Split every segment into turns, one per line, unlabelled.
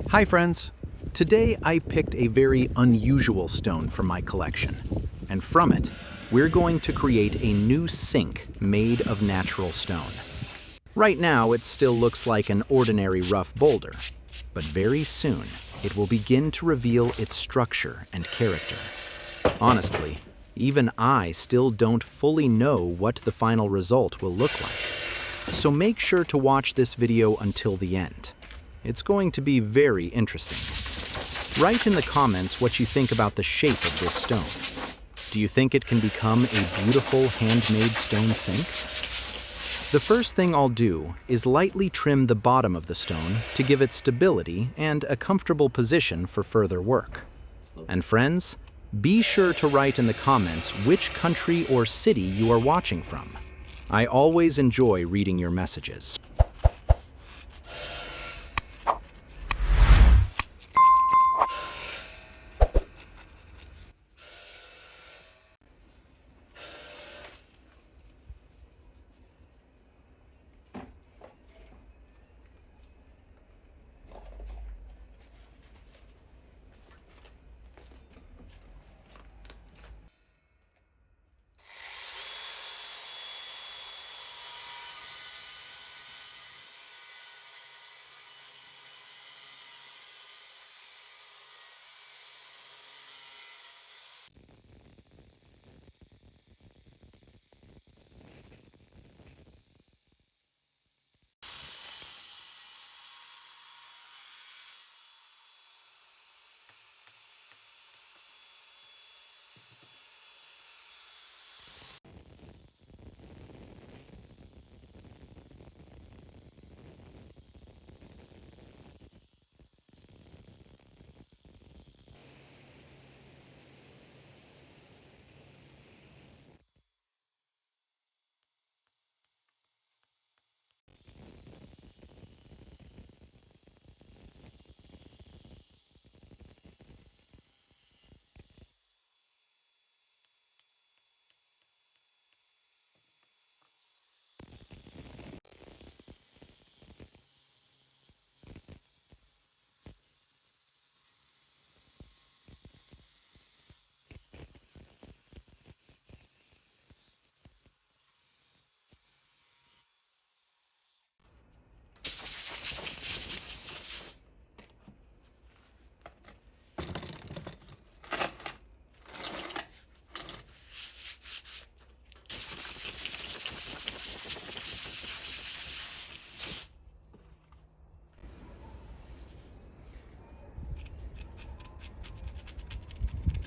Hi friends! Today I picked a very unusual stone from my collection, and from it, we're going to create a new sink made of natural stone. Right now it still looks like an ordinary rough boulder, but very soon it will begin to reveal its structure and character. Honestly, even I still don't fully know what the final result will look like. So make sure to watch this video until the end. It's going to be very interesting. Write in the comments what you think about the shape of this stone. Do you think it can become a beautiful handmade stone sink? The first thing I'll do is lightly trim the bottom of the stone to give it stability and a comfortable position for further work. And friends, be sure to write in the comments which country or city you are watching from. I always enjoy reading your messages.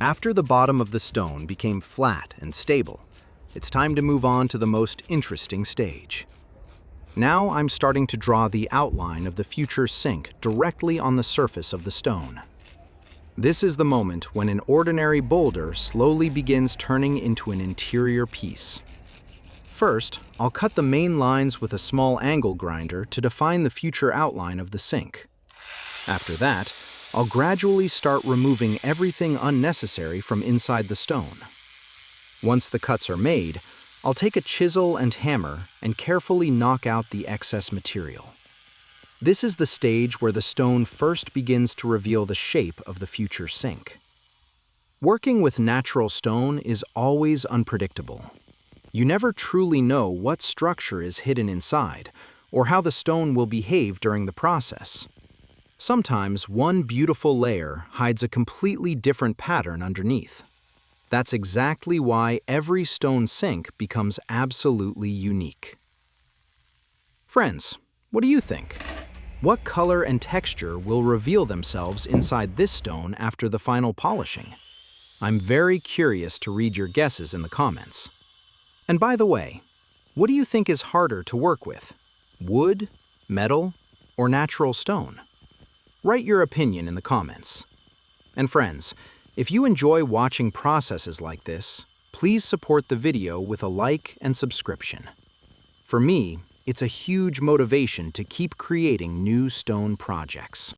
After the bottom of the stone became flat and stable, it's time to move on to the most interesting stage. Now I'm starting to draw the outline of the future sink directly on the surface of the stone. This is the moment when an ordinary boulder slowly begins turning into an interior piece. First, I'll cut the main lines with a small angle grinder to define the future outline of the sink. After that, I'll gradually start removing everything unnecessary from inside the stone. Once the cuts are made, I'll take a chisel and hammer and carefully knock out the excess material. This is the stage where the stone first begins to reveal the shape of the future sink. Working with natural stone is always unpredictable. You never truly know what structure is hidden inside or how the stone will behave during the process. Sometimes one beautiful layer hides a completely different pattern underneath. That's exactly why every stone sink becomes absolutely unique. Friends, what do you think? What color and texture will reveal themselves inside this stone after the final polishing? I'm very curious to read your guesses in the comments. And by the way, what do you think is harder to work with? Wood, metal, or natural stone? Write your opinion in the comments. And friends, if you enjoy watching processes like this, please support the video with a like and subscription. For me, it's a huge motivation to keep creating new stone projects.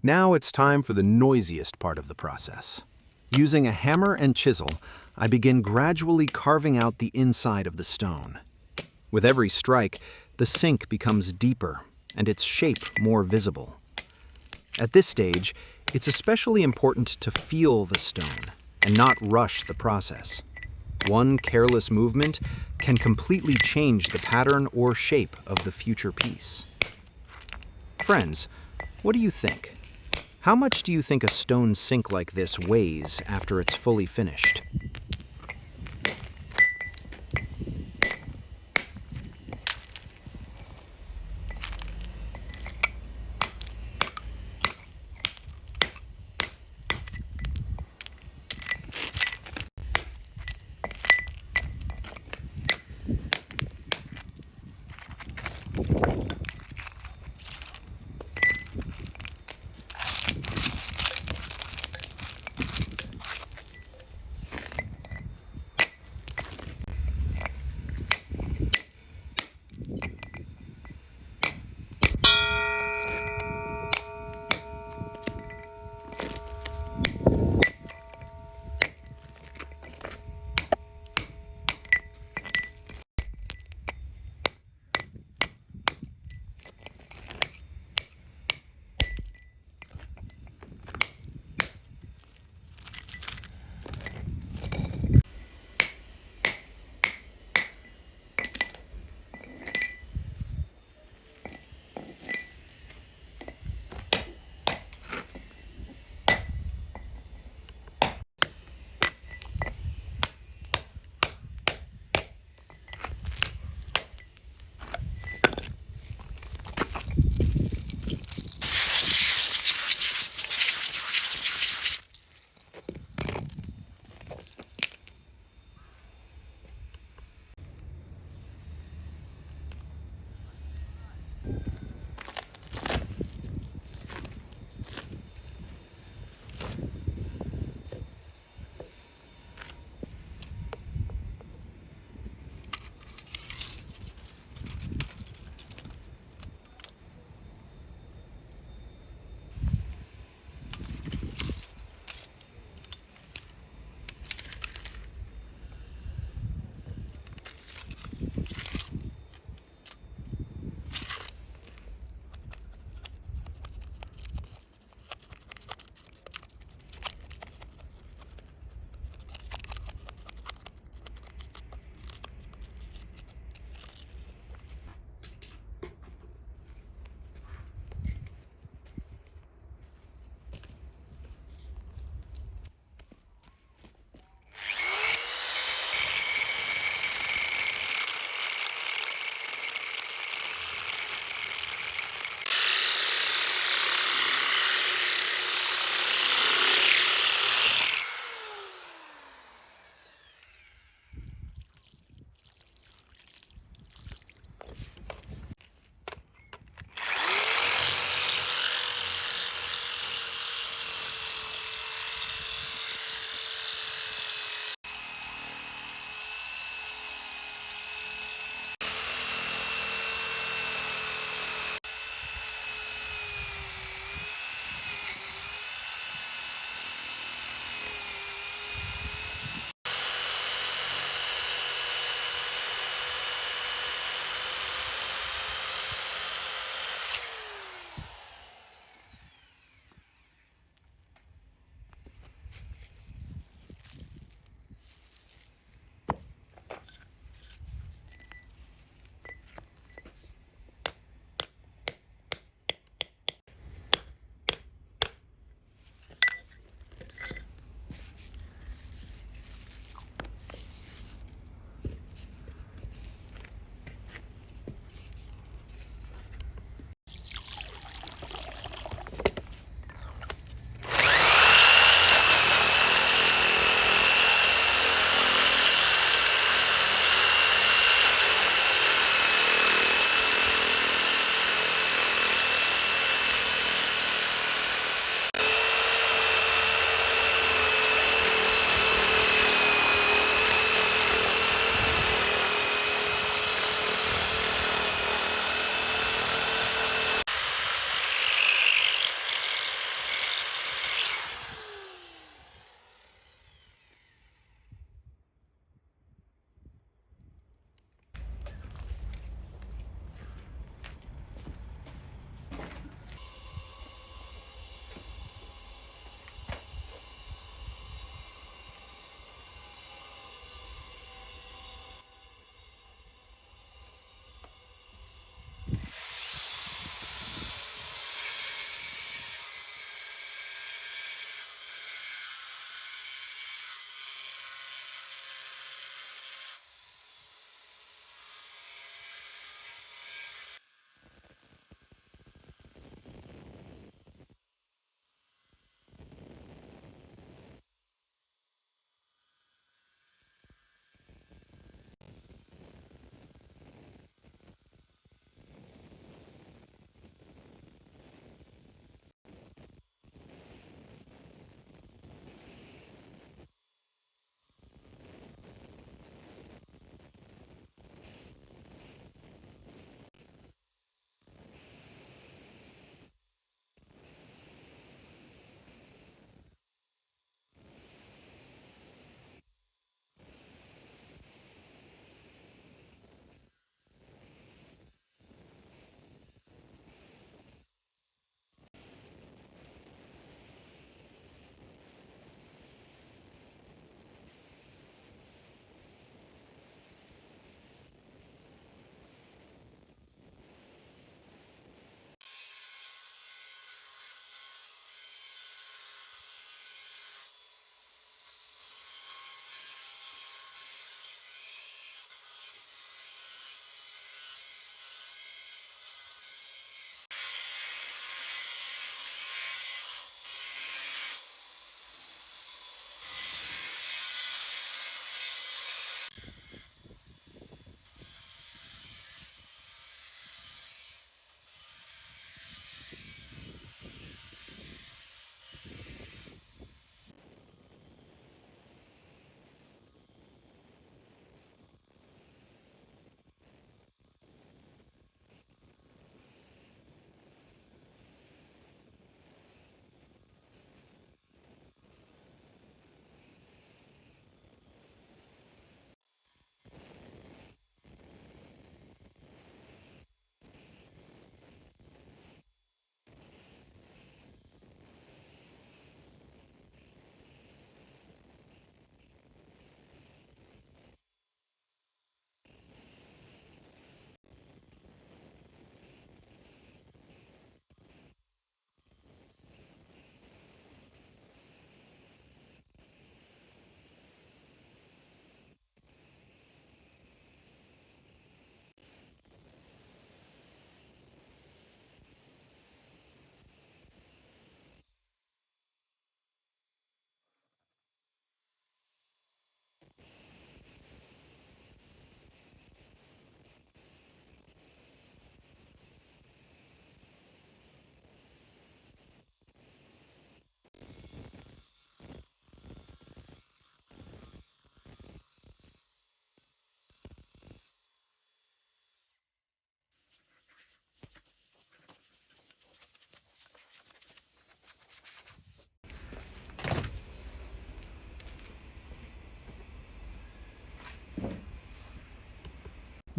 Now it's time for the noisiest part of the process. Using a hammer and chisel, I begin gradually carving out the inside of the stone. With every strike, the sink becomes deeper and its shape more visible. At this stage, it's especially important to feel the stone and not rush the process. One careless movement can completely change the pattern or shape of the future piece. Friends, what do you think? How much do you think a stone sink like this weighs after it's fully finished?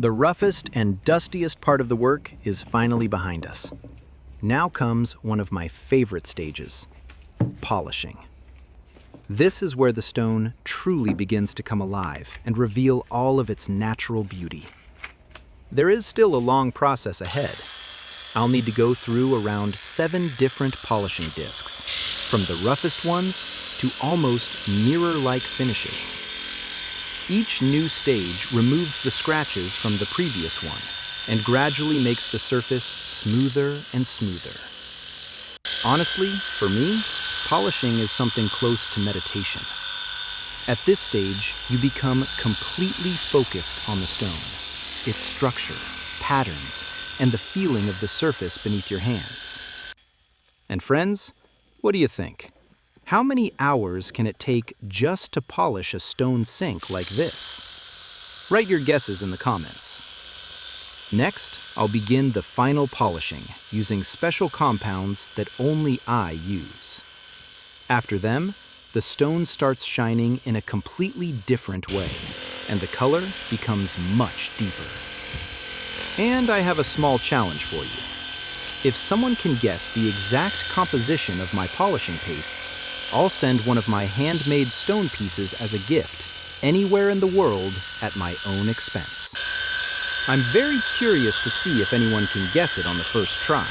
The roughest and dustiest part of the work is finally behind us. Now comes one of my favorite stages, polishing. This is where the stone truly begins to come alive and reveal all of its natural beauty. There is still a long process ahead. I'll need to go through around 7 different polishing discs, from the roughest ones to almost mirror-like finishes. Each new stage removes the scratches from the previous one and gradually makes the surface smoother and smoother. Honestly, for me, polishing is something close to meditation. At this stage, you become completely focused on the stone, its structure, patterns, and the feeling of the surface beneath your hands. And friends, what do you think? How many hours can it take just to polish a stone sink like this? Write your guesses in the comments. Next, I'll begin the final polishing using special compounds that only I use. After them, the stone starts shining in a completely different way, and the color becomes much deeper. And I have a small challenge for you. If someone can guess the exact composition of my polishing pastes, I'll send one of my handmade stone pieces as a gift anywhere in the world at my own expense. I'm very curious to see if anyone can guess it on the first try.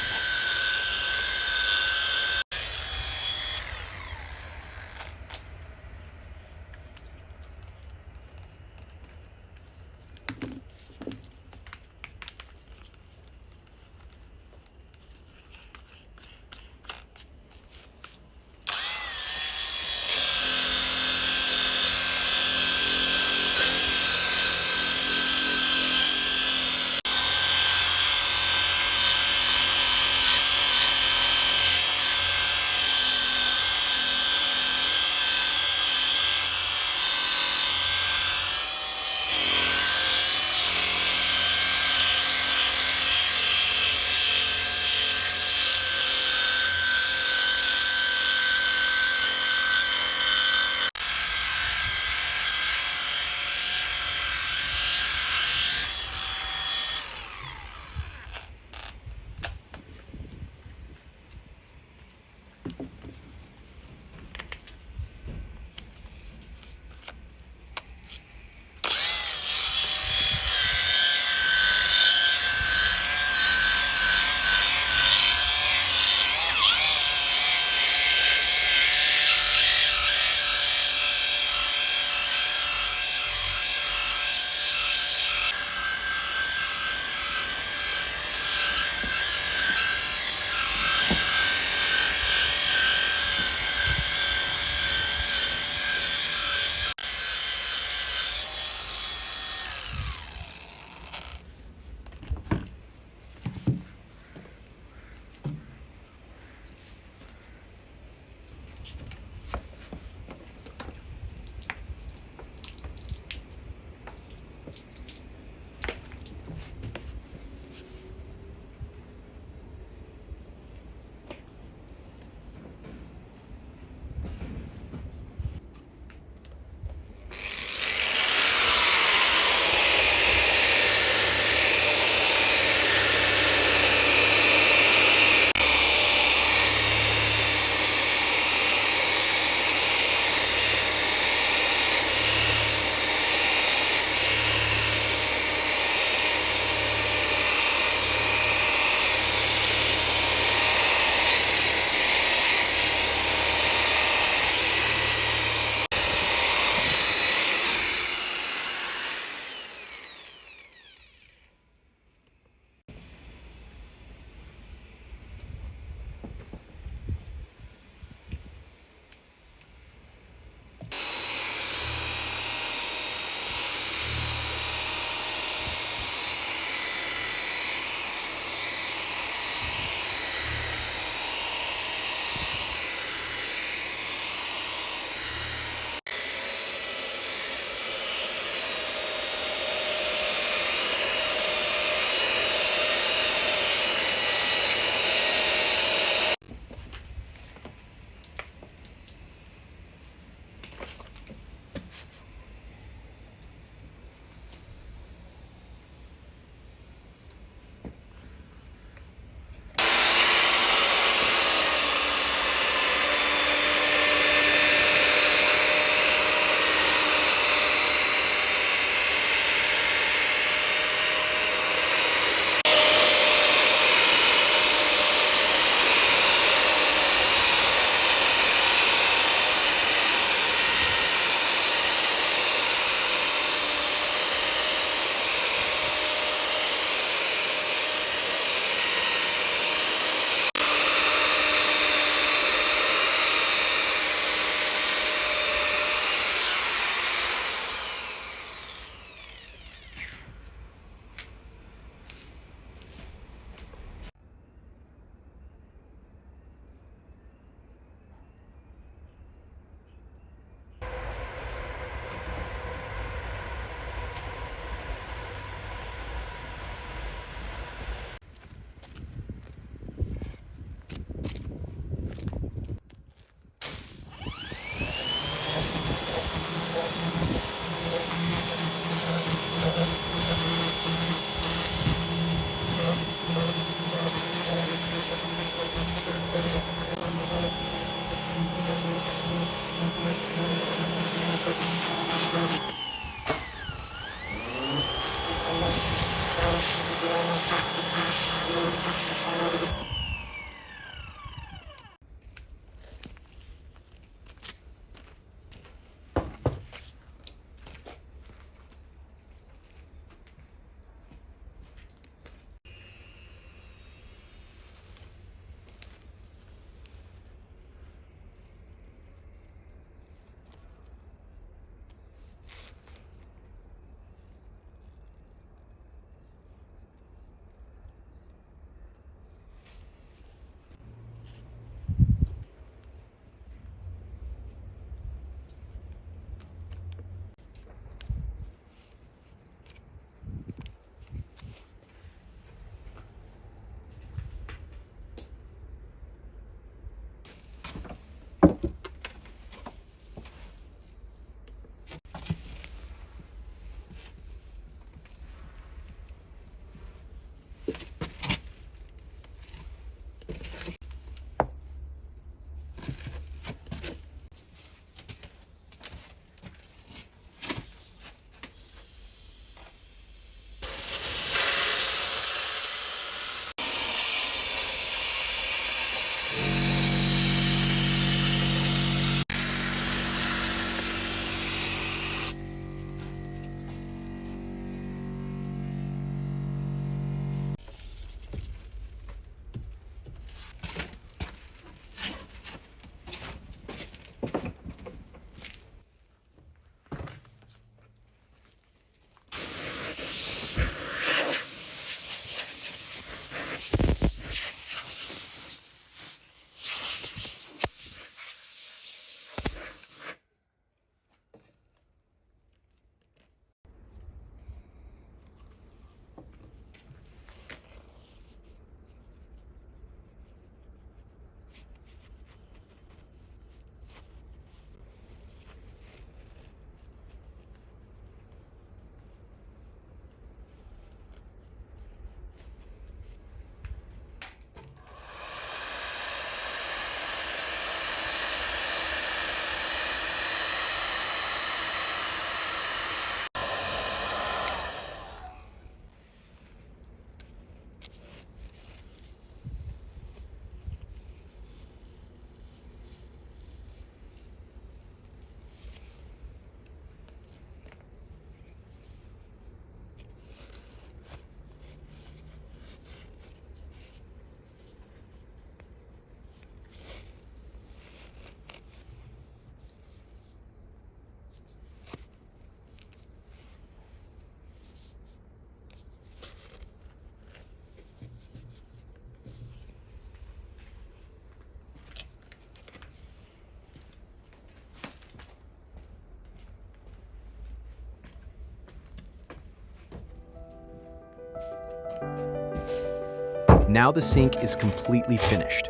Now the sink is completely finished.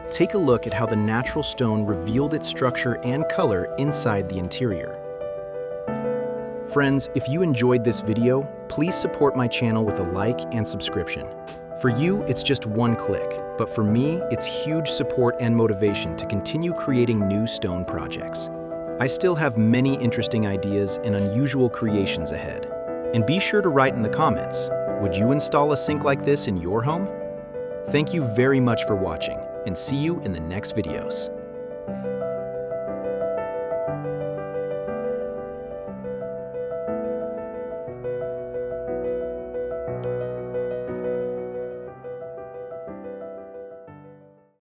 Take a look at how the natural stone revealed its structure and color inside the interior. Friends, if you enjoyed this video, please support my channel with a like and subscription. For you, it's just one click, but for me, it's huge support and motivation to continue creating new stone projects. I still have many interesting ideas and unusual creations ahead. And be sure to write in the comments, would you install a sink like this in your home? Thank you very much for watching, and see you in the next videos.